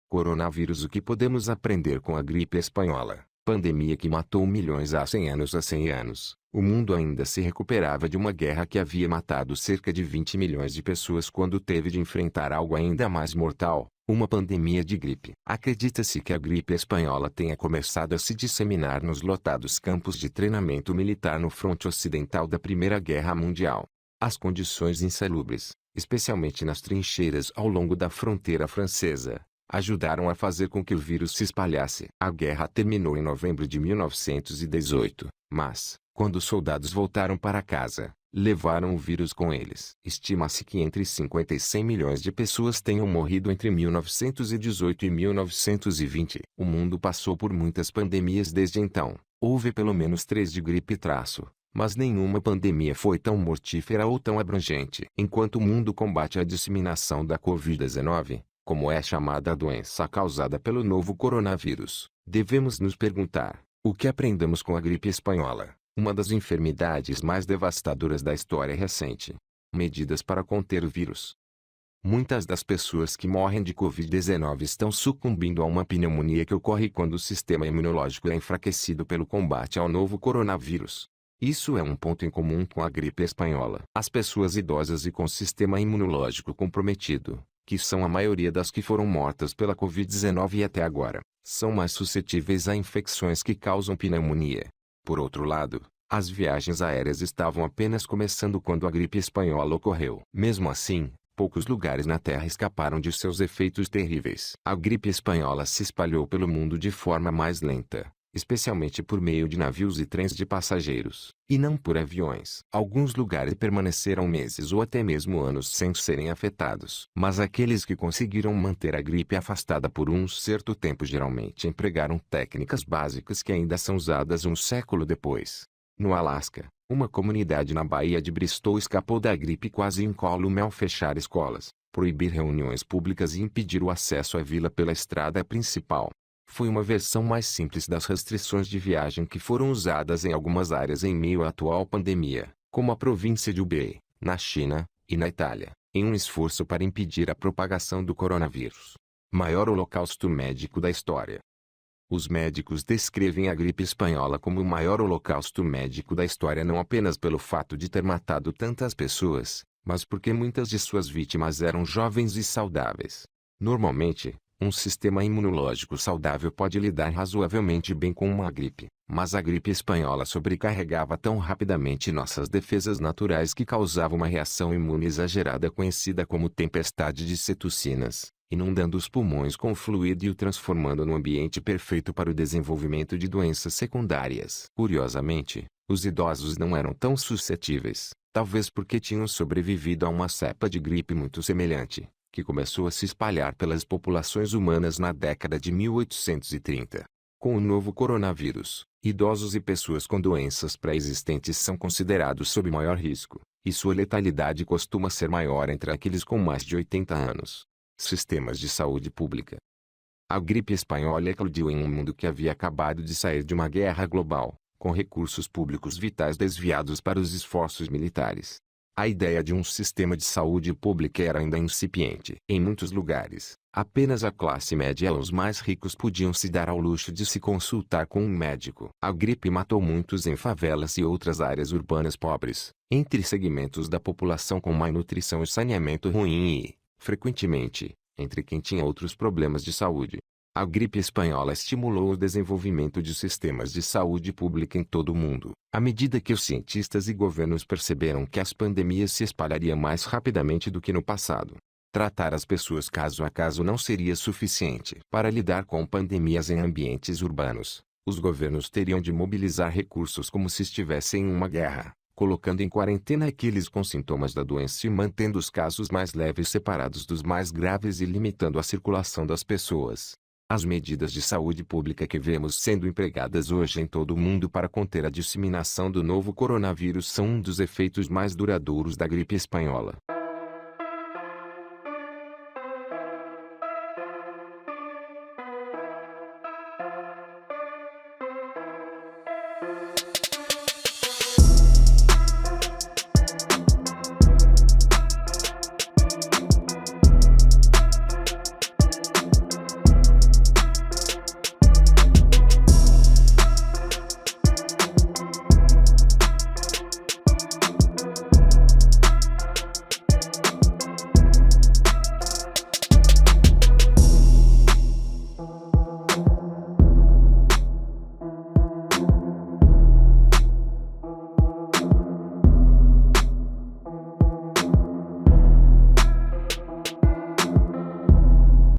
Coronavírus. O que podemos aprender com a gripe espanhola? Pandemia que matou milhões há 100 anos. Há 100 anos, o mundo ainda se recuperava de uma guerra que havia matado cerca de 20 milhões de pessoas quando teve de enfrentar algo ainda mais mortal, uma pandemia de gripe. Acredita-se que a gripe espanhola tenha começado a se disseminar nos lotados campos de treinamento militar no fronte ocidental da Primeira Guerra Mundial. As condições insalubres, especialmente nas trincheiras ao longo da fronteira francesa, ajudaram a fazer com que o vírus se espalhasse. A guerra terminou em novembro de 1918, mas, quando os soldados voltaram para casa, levaram o vírus com eles. Estima-se que entre 50 e 100 milhões de pessoas tenham morrido entre 1918 e 1920. O mundo passou por muitas pandemias desde então. Houve pelo menos 3 de gripe-traço, mas nenhuma pandemia foi tão mortífera ou tão abrangente. Enquanto o mundo combate a disseminação da Covid-19, como é chamada a doença causada pelo novo coronavírus, devemos nos perguntar: o que aprendemos com a gripe espanhola, uma das enfermidades mais devastadoras da história recente? Medidas para conter o vírus. Muitas das pessoas que morrem de Covid-19 estão sucumbindo a uma pneumonia que ocorre quando o sistema imunológico é enfraquecido pelo combate ao novo coronavírus. Isso é um ponto em comum com a gripe espanhola. As pessoas idosas e com sistema imunológico comprometido, que são a maioria das que foram mortas pela Covid-19 até agora, são mais suscetíveis a infecções que causam pneumonia. Por outro lado, as viagens aéreas estavam apenas começando quando a gripe espanhola ocorreu. Mesmo assim, poucos lugares na Terra escaparam de seus efeitos terríveis. A gripe espanhola se espalhou pelo mundo de forma mais lenta, especialmente por meio de navios e trens de passageiros, e não por aviões. Alguns lugares permaneceram meses ou até mesmo anos sem serem afetados. Mas aqueles que conseguiram manter a gripe afastada por um certo tempo geralmente empregaram técnicas básicas que ainda são usadas um século depois. No Alasca, uma comunidade na Baía de Bristol escapou da gripe quase incólume ao fechar escolas, proibir reuniões públicas e impedir o acesso à vila pela estrada principal. Foi uma versão mais simples das restrições de viagem que foram usadas em algumas áreas em meio à atual pandemia, como a província de Hubei, na China, e na Itália, em um esforço para impedir a propagação do coronavírus. Maior holocausto médico da história. Os médicos descrevem a gripe espanhola como o maior holocausto médico da história não apenas pelo fato de ter matado tantas pessoas, mas porque muitas de suas vítimas eram jovens e saudáveis. Normalmente, um sistema imunológico saudável pode lidar razoavelmente bem com uma gripe, mas a gripe espanhola sobrecarregava tão rapidamente nossas defesas naturais que causava uma reação imune exagerada conhecida como tempestade de citocinas, inundando os pulmões com fluido e o transformando num ambiente perfeito para o desenvolvimento de doenças secundárias. Curiosamente, os idosos não eram tão suscetíveis, talvez porque tinham sobrevivido a uma cepa de gripe muito semelhante, que começou a se espalhar pelas populações humanas na década de 1830. Com o novo coronavírus, idosos e pessoas com doenças pré-existentes são considerados sob maior risco, e sua letalidade costuma ser maior entre aqueles com mais de 80 anos. Sistemas de saúde pública. A gripe espanhola eclodiu em um mundo que havia acabado de sair de uma guerra global, com recursos públicos vitais desviados para os esforços militares. A ideia de um sistema de saúde pública era ainda incipiente. Em muitos lugares, apenas a classe média e os mais ricos podiam se dar ao luxo de se consultar com um médico. A gripe matou muitos em favelas e outras áreas urbanas pobres, entre segmentos da população com má nutrição e saneamento ruim e, frequentemente, entre quem tinha outros problemas de saúde. A gripe espanhola estimulou o desenvolvimento de sistemas de saúde pública em todo o mundo. À medida que os cientistas e governos perceberam que as pandemias se espalhariam mais rapidamente do que no passado, tratar as pessoas caso a caso não seria suficiente. Para lidar com pandemias em ambientes urbanos, os governos teriam de mobilizar recursos como se estivessem em uma guerra, colocando em quarentena aqueles com sintomas da doença e mantendo os casos mais leves separados dos mais graves e limitando a circulação das pessoas. As medidas de saúde pública que vemos sendo empregadas hoje em todo o mundo para conter a disseminação do novo coronavírus são um dos efeitos mais duradouros da gripe espanhola.